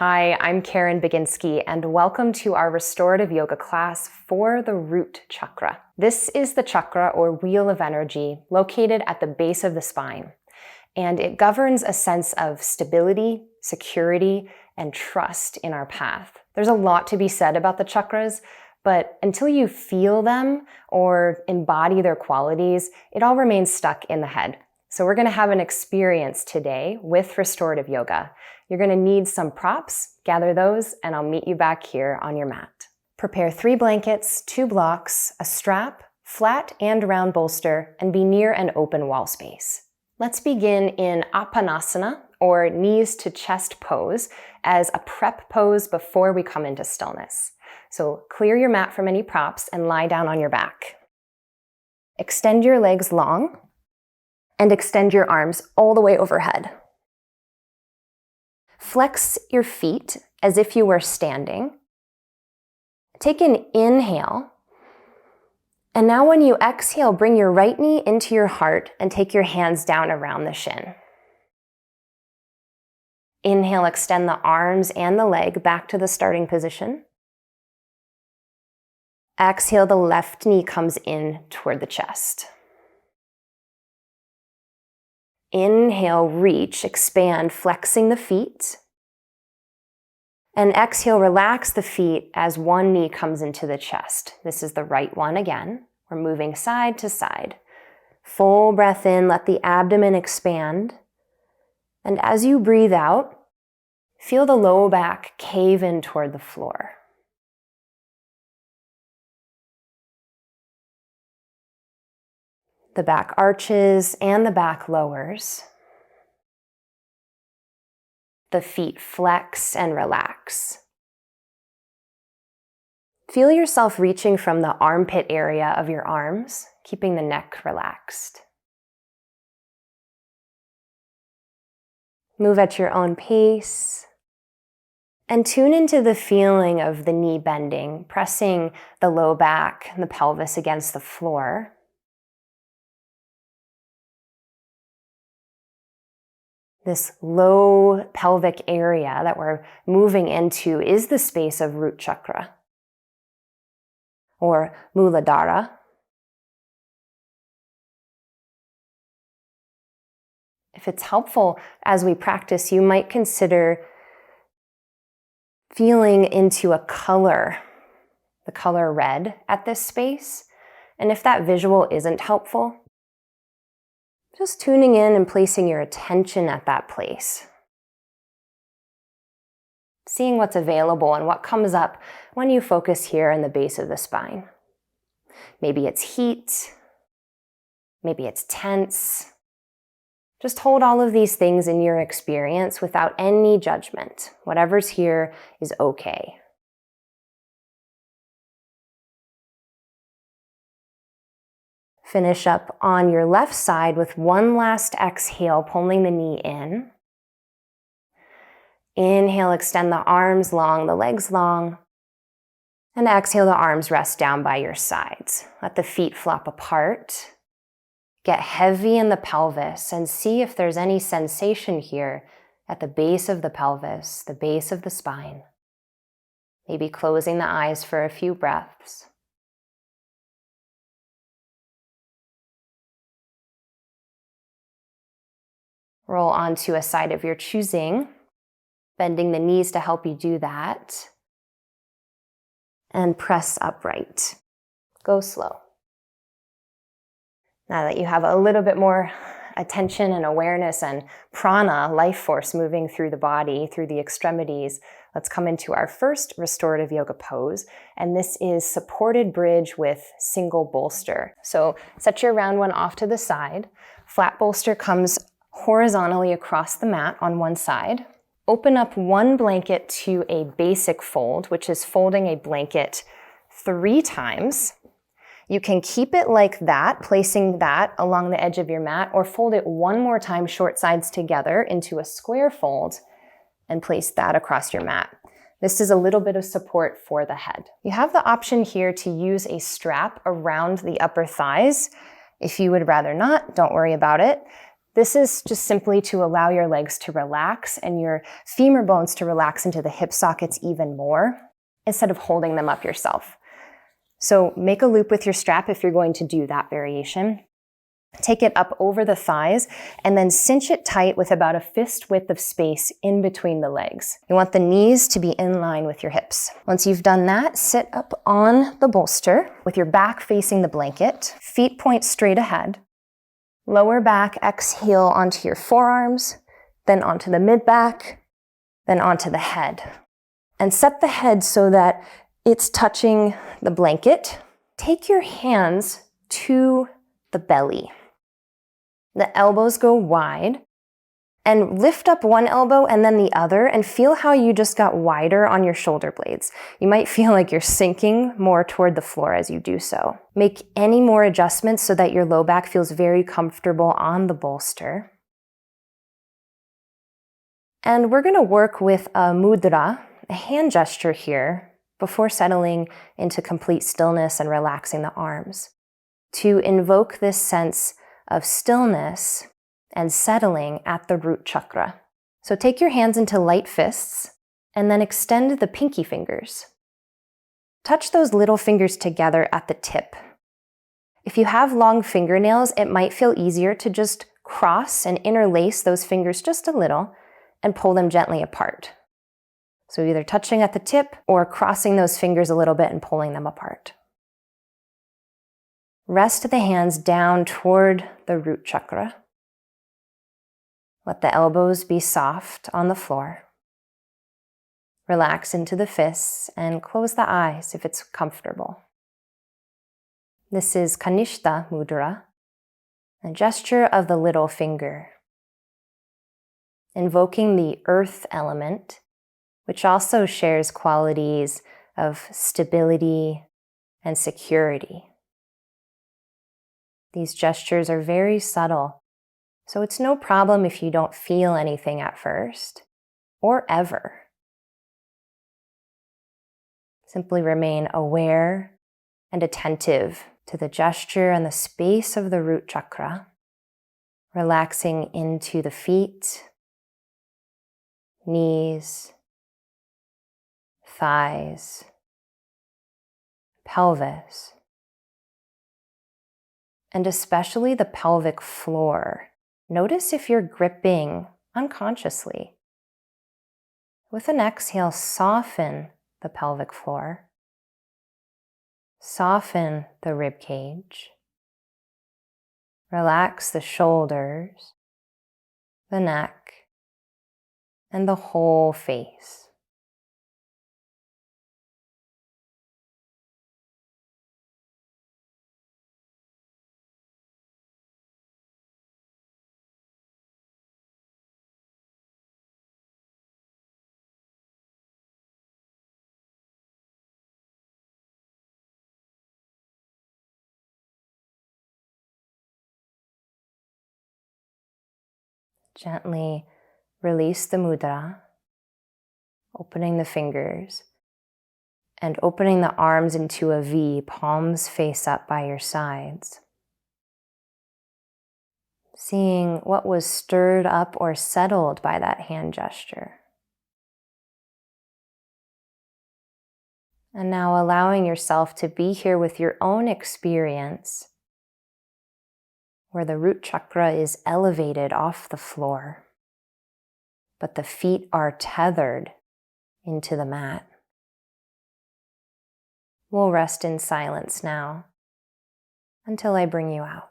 Hi, I'm Caren Baginski, and welcome to our restorative yoga class for the root chakra. This is the chakra or wheel of energy located at the base of the spine, and it governs a sense of stability, security, and trust in our path. There's a lot to be said about the chakras, but until you feel them or embody their qualities, it all remains stuck in the head. So we're going to have an experience today with restorative yoga. You're going to need some props, gather those, and I'll meet you back here on your mat. Prepare 3 blankets, 2 blocks, a strap, flat and round bolster, and be near an open wall space. Let's begin in Apanasana, or knees to chest pose, as a prep pose before we come into stillness. So clear your mat from any props and lie down on your back. Extend your legs long and extend your arms all the way overhead. Flex your feet as if you were standing. Take an inhale. And now when you exhale, bring your right knee into your heart and take your hands down around the shin. Inhale, extend the arms and the leg back to the starting position. Exhale, the left knee comes in toward the chest. Inhale, reach, expand, flexing the feet. And exhale, relax the feet as one knee comes into the chest. This is the right one again. We're moving side to side. Full breath in, let the abdomen expand. And as you breathe out, feel the low back cave in toward the floor. The back arches and the back lowers. The feet flex and relax. Feel yourself reaching from the armpit area of your arms, keeping the neck relaxed. Move at your own pace and tune into the feeling of the knee bending, pressing the low back and the pelvis against the floor. This low pelvic area that we're moving into is the space of root chakra, or Muladhara. If it's helpful as we practice, you might consider feeling into a color, the color red at this space. And if that visual isn't helpful, just tuning in and placing your attention at that place. Seeing what's available and what comes up when you focus here in the base of the spine. Maybe it's heat, maybe it's tense. Just hold all of these things in your experience without any judgment. Whatever's here is okay. Finish up on your left side with one last exhale, pulling the knee in. Inhale, extend the arms long, the legs long. And exhale, the arms rest down by your sides. Let the feet flop apart. Get heavy in the pelvis and see if there's any sensation here at the base of the pelvis, the base of the spine. Maybe closing the eyes for a few breaths. Roll onto a side of your choosing, bending the knees to help you do that. And press upright. Go slow. Now that you have a little bit more attention and awareness and prana, life force moving through the body, through the extremities, let's come into our first restorative yoga pose. And this is supported bridge with single bolster. So set your round one off to the side. Flat bolster comes horizontally across the mat on one side. Open up one blanket to a basic fold, which is folding a blanket 3 times. You can keep it like that, placing that along the edge of your mat, or fold it one more time, short sides together, into a square fold and place that across your mat. This is a little bit of support for the head. You have the option here to use a strap around the upper thighs. If you would rather not, don't worry about it. This is just simply to allow your legs to relax and your femur bones to relax into the hip sockets even more, instead of holding them up yourself. So make a loop with your strap if you're going to do that variation. Take it up over the thighs and then cinch it tight with about a fist width of space in between the legs. You want the knees to be in line with your hips. Once you've done that, sit up on the bolster with your back facing the blanket, feet point straight ahead. Lower back, exhale onto your forearms, then onto the mid-back, then onto the head. And set the head so that it's touching the blanket. Take your hands to the belly. The elbows go wide, and lift up one elbow and then the other, and feel how you just got wider on your shoulder blades. You might feel like you're sinking more toward the floor as you do so. Make any more adjustments so that your low back feels very comfortable on the bolster. And we're going to work with a mudra, a hand gesture here, before settling into complete stillness and relaxing the arms, to invoke this sense of stillness and settling at the root chakra. So take your hands into light fists and then extend the pinky fingers. Touch those little fingers together at the tip. If you have long fingernails, it might feel easier to just cross and interlace those fingers just a little and pull them gently apart. So either touching at the tip or crossing those fingers a little bit and pulling them apart. Rest the hands down toward the root chakra. Let the elbows be soft on the floor. Relax into the fists and close the eyes if it's comfortable. This is Kanishtha Mudra, a gesture of the little finger, invoking the earth element, which also shares qualities of stability and security. These gestures are very subtle, so it's no problem if you don't feel anything at first, or ever. Simply remain aware and attentive to the gesture and the space of the root chakra, relaxing into the feet, knees, thighs, pelvis, and especially the pelvic floor. Notice if you're gripping unconsciously. With an exhale, soften the pelvic floor. Soften the rib cage. Relax the shoulders, the neck, and the whole face. Gently release the mudra, opening the fingers and opening the arms into a V, palms face up by your sides. Seeing what was stirred up or settled by that hand gesture. And now allowing yourself to be here with your own experience, where the root chakra is elevated off the floor, but the feet are tethered into the mat. We'll rest in silence now until I bring you out.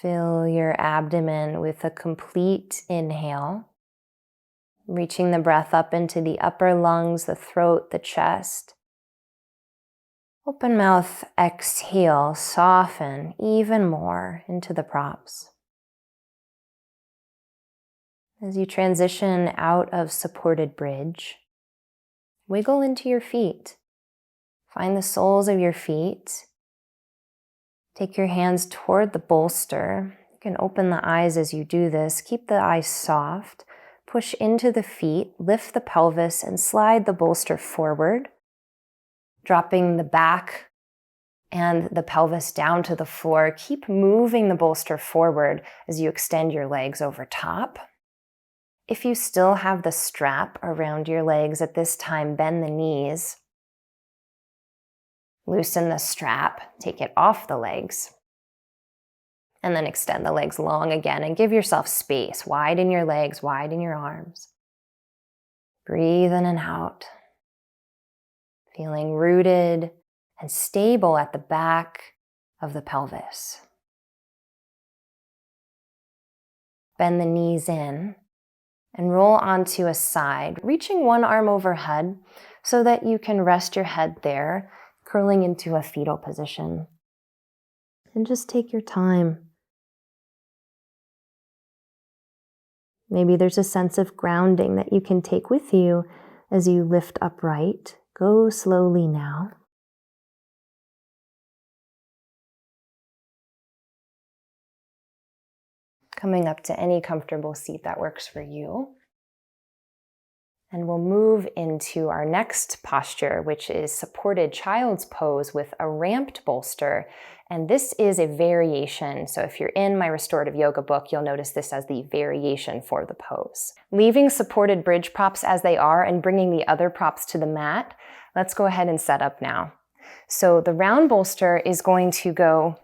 Fill your abdomen with a complete inhale, reaching the breath up into the upper lungs, the throat, the chest. Open mouth, exhale, soften even more into the props. As you transition out of supported bridge, wiggle into your feet. Find the soles of your feet. Take your hands toward the bolster. You can open the eyes as you do this. Keep the eyes soft. Push into the feet, lift the pelvis, and slide the bolster forward, dropping the back and the pelvis down to the floor. Keep moving the bolster forward as you extend your legs over top. If you still have the strap around your legs at this time, bend the knees. Loosen the strap, take it off the legs. And then extend the legs long again and give yourself space. Widen your legs, widen your arms. Breathe in and out. Feeling rooted and stable at the back of the pelvis. Bend the knees in and roll onto a side, reaching one arm overhead so that you can rest your head there, curling into a fetal position. And just take your time. Maybe there's a sense of grounding that you can take with you as you lift upright. Go slowly now. Coming up to any comfortable seat that works for you. And we'll move into our next posture, which is supported child's pose with a ramped bolster. And this is a variation. So if you're in my restorative yoga book, you'll notice this as the variation for the pose. Leaving supported bridge props as they are and bringing the other props to the mat, let's go ahead and set up now. So the round bolster is going to go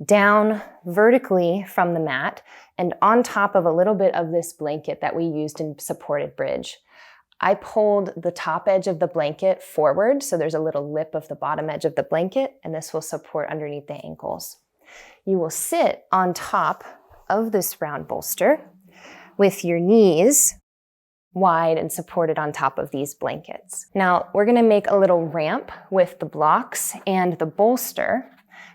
down vertically from the mat and on top of a little bit of this blanket that we used in supported bridge. I pulled the top edge of the blanket forward, so there's a little lip of the bottom edge of the blanket, and this will support underneath the ankles. You will sit on top of this round bolster with your knees wide and supported on top of these blankets. Now, we're gonna make a little ramp with the blocks and the bolster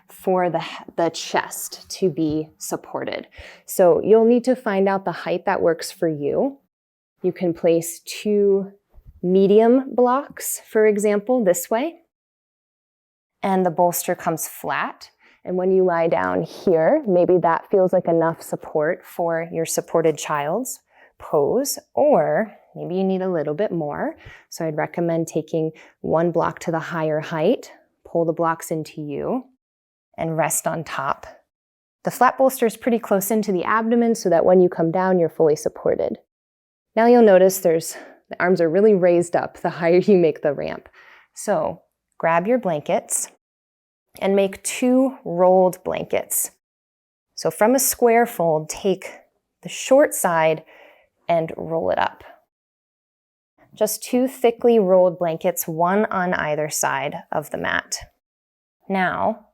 for the chest to be supported. So you'll need to find out the height that works for you. You can place 2 medium blocks, for example, this way. And the bolster comes flat. And when you lie down here, maybe that feels like enough support for your supported child's pose, or maybe you need a little bit more. So I'd recommend taking 1 block to the higher height, pull the blocks into you, and rest on top. The flat bolster is pretty close into the abdomen so that when you come down, you're fully supported. Now you'll notice the arms are really raised up the higher you make the ramp. So grab your blankets and make 2 rolled blankets. So from a square fold, take the short side and roll it up. Just 2 thickly rolled blankets, 1 on either side of the mat. Now,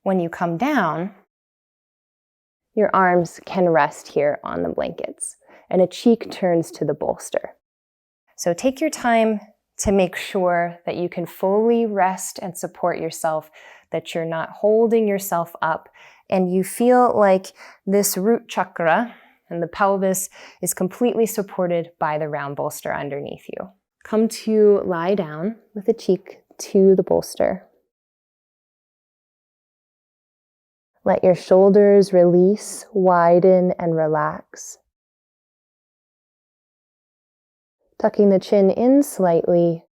when you come down, your arms can rest here on the blankets and a cheek turns to the bolster. So take your time to make sure that you can fully rest and support yourself, that you're not holding yourself up, and you feel like this root chakra and the pelvis is completely supported by the round bolster underneath you. Come to lie down with a cheek to the bolster. Let your shoulders release, widen, and relax. Tucking the chin in slightly,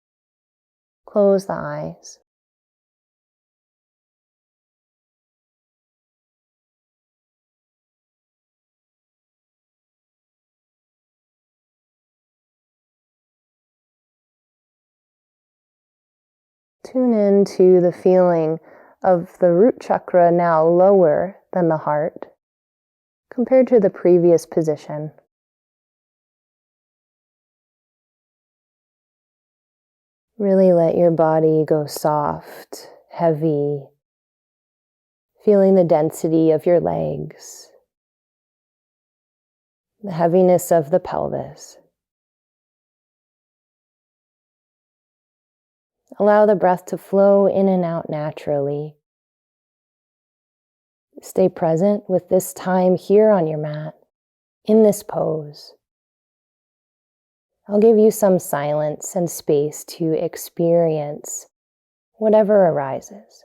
close the eyes. Tune in to the feeling of the root chakra now lower than the heart compared to the previous position. Really let your body go soft, heavy. Feeling the density of your legs, the heaviness of the pelvis. Allow the breath to flow in and out naturally. Stay present with this time here on your mat, in this pose. I'll give you some silence and space to experience whatever arises.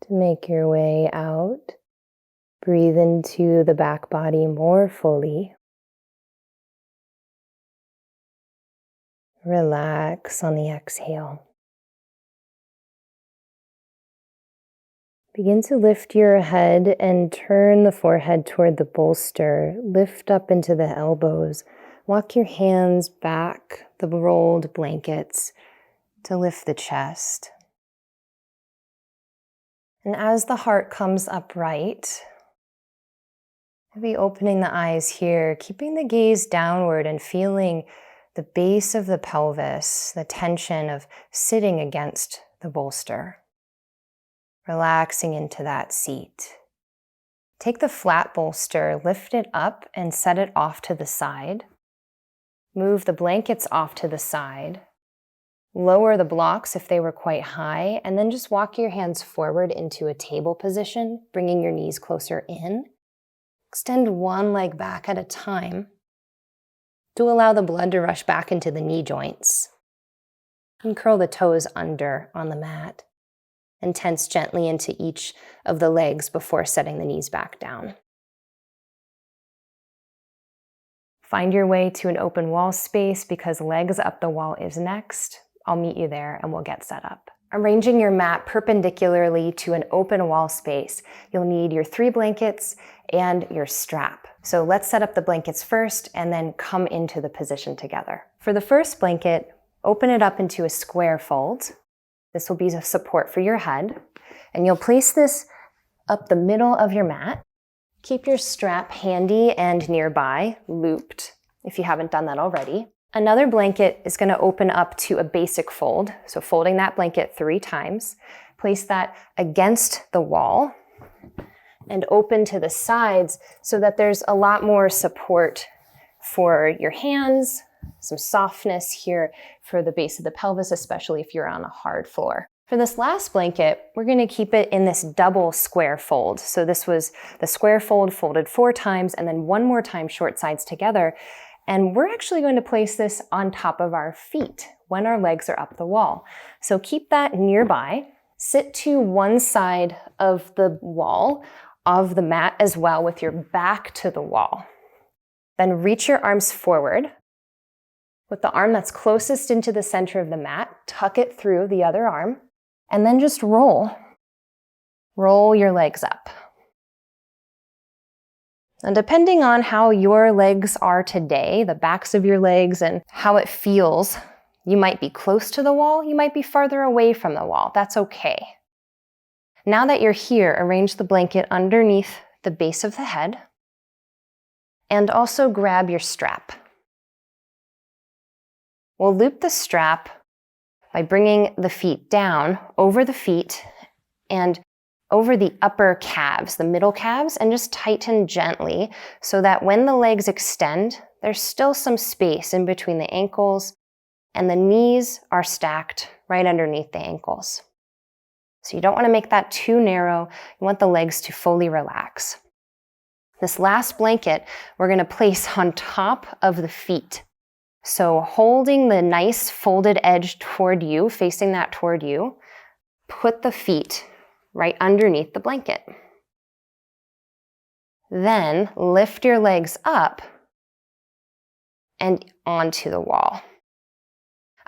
To make your way out, breathe into the back body more fully. Relax on the exhale. Begin to lift your head and turn the forehead toward the bolster. Lift up into the elbows. Walk your hands back, the rolled blankets, to lift the chest. And as the heart comes upright, maybe opening the eyes here, keeping the gaze downward and feeling the base of the pelvis, the tension of sitting against the bolster. Relaxing into that seat. Take the flat bolster, lift it up and set it off to the side. Move the blankets off to the side. Lower the blocks if they were quite high, and then just walk your hands forward into a table position, bringing your knees closer in. Extend one leg back at a time to allow the blood to rush back into the knee joints. And curl the toes under on the mat and tense gently into each of the legs before setting the knees back down. Find your way to an open wall space because legs up the wall is next. I'll meet you there and we'll get set up. Arranging your mat perpendicularly to an open wall space, you'll need your 3 blankets and your strap. So let's set up the blankets first and then come into the position together. For the first blanket, open it up into a square fold. This will be a support for your head. And you'll place this up the middle of your mat. Keep your strap handy and nearby, looped, if you haven't done that already. Another blanket is going to open up to a basic fold. So folding that blanket 3 times. Place that against the wall and open to the sides so that there's a lot more support for your hands, some softness here for the base of the pelvis, especially if you're on a hard floor. For this last blanket, we're going to keep it in this double square fold. So this was the square fold folded 4 times and then 1 more time short sides together. And we're actually going to place this on top of our feet when our legs are up the wall. So keep that nearby. Sit to one side of the wall of the mat as well with your back to the wall. Then reach your arms forward. With the arm that's closest into the center of the mat, tuck it through the other arm, and then just roll. Roll your legs up. And depending on how your legs are today, the backs of your legs and how it feels, you might be close to the wall, you might be farther away from the wall. That's okay. Now that you're here, arrange the blanket underneath the base of the head and also grab your strap. We'll loop the strap by bringing the feet down over the feet and over the upper calves, the middle calves, and just tighten gently so that when the legs extend, there's still some space in between the ankles and the knees are stacked right underneath the ankles. So you don't want to make that too narrow. You want the legs to fully relax. This last blanket we're going to place on top of the feet. So holding the nice folded edge toward you, facing that toward you, put the feet right underneath the blanket. Then lift your legs up and onto the wall.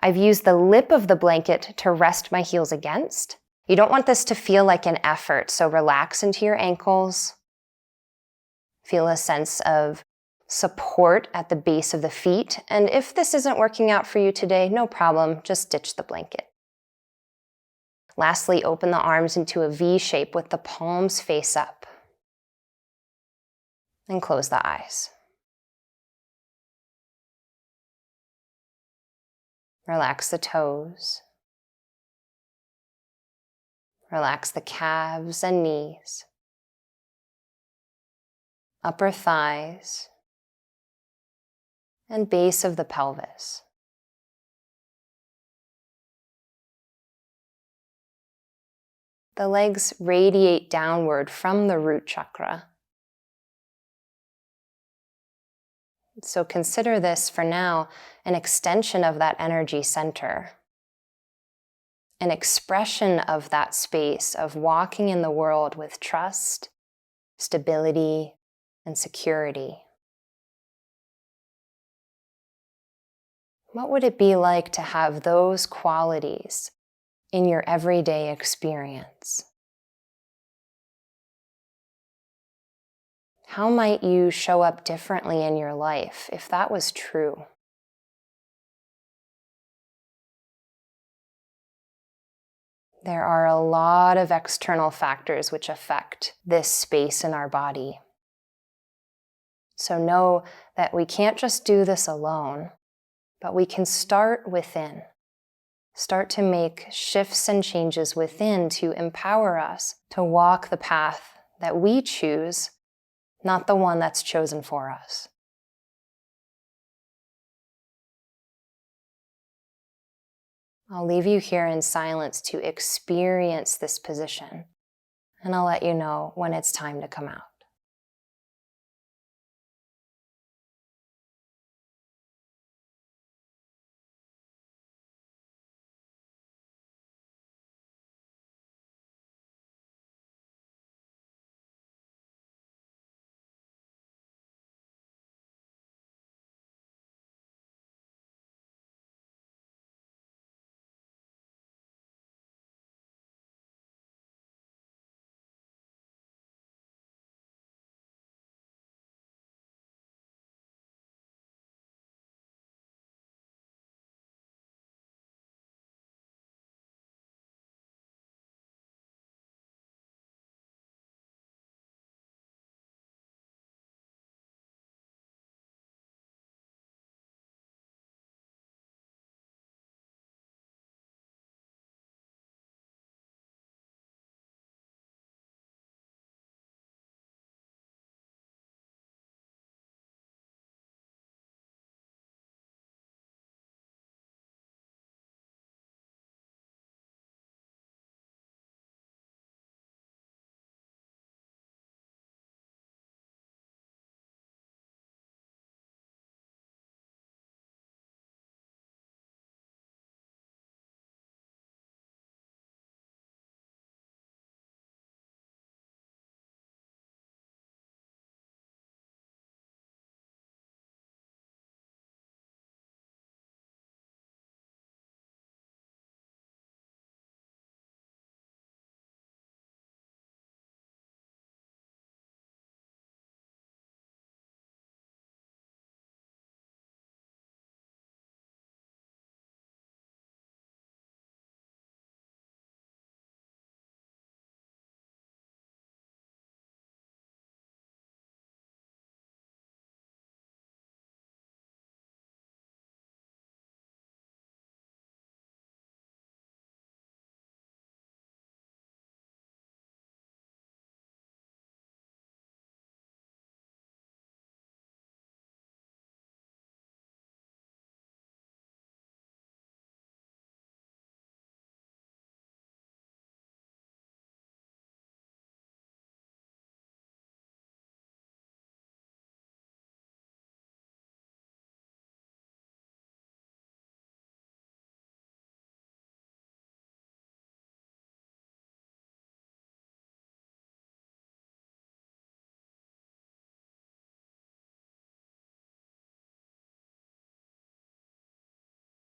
I've used the lip of the blanket to rest my heels against. You don't want this to feel like an effort, so relax into your ankles. Feel a sense of support at the base of the feet. And if this isn't working out for you today, no problem, just ditch the blanket. Lastly, open the arms into a V shape with the palms face up. And close the eyes. Relax the toes. Relax the calves and knees. Upper thighs. And base of the pelvis. The legs radiate downward from the root chakra. So consider this for now an extension of that energy center, an expression of that space of walking in the world with trust, stability, and security. What would it be like to have those qualities in your everyday experience? How might you show up differently in your life if that was true? There are a lot of external factors which affect this space in our body. So know that we can't just do this alone, but we can start within. Start to make shifts and changes within to empower us to walk the path that we choose, not the one that's chosen for us. I'll leave you here in silence to experience this position, and I'll let you know when it's time to come out.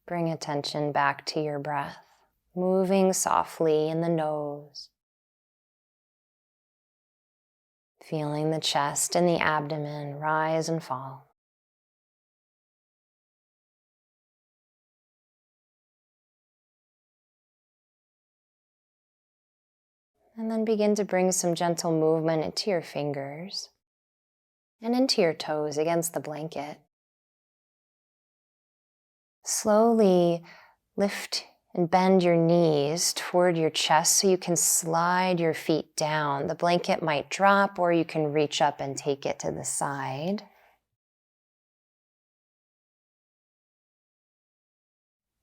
Bring attention back to your breath, moving softly in the nose. Feeling the chest and the abdomen rise and fall. And then begin to bring some gentle movement into your fingers and into your toes against the blanket. Slowly lift and bend your knees toward your chest so you can slide your feet down. The blanket might drop, or you can reach up and take it to the side.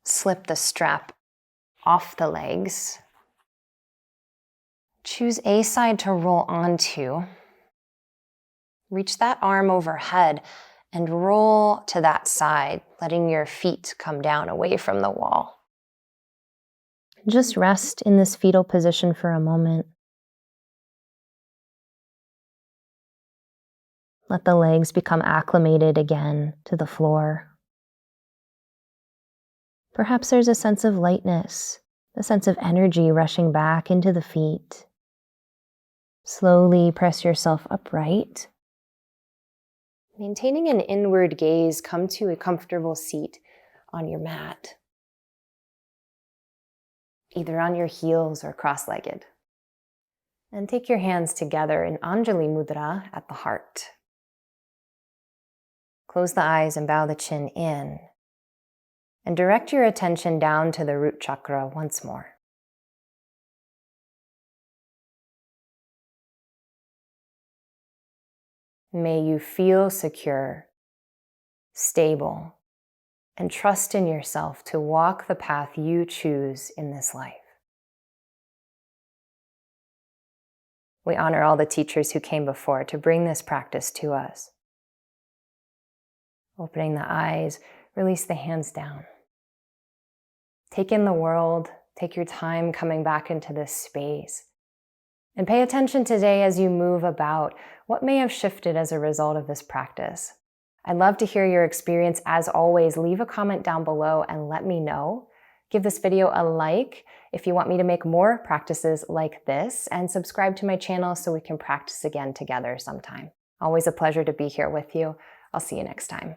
Slip the strap off the legs. Choose a side to roll onto. Reach that arm overhead and roll to that side, letting your feet come down away from the wall. Just rest in this fetal position for a moment. Let the legs become acclimated again to the floor. Perhaps there's a sense of lightness, a sense of energy rushing back into the feet. Slowly press yourself upright. Maintaining an inward gaze, come to a comfortable seat on your mat, either on your heels or cross-legged. And take your hands together in Anjali Mudra at the heart. Close the eyes and bow the chin in. And direct your attention down to the root chakra once more. May you feel secure, stable, and trust in yourself to walk the path you choose in this life. We honor all the teachers who came before to bring this practice to us. Opening the eyes, release the hands down. Take in the world, take your time coming back into this space. And pay attention today as you move about what may have shifted as a result of this practice. I'd love to hear your experience. As always, leave a comment down below and let me know. Give this video a like if you want me to make more practices like this, and subscribe to my channel so we can practice again together sometime. Always a pleasure to be here with you. I'll see you next time.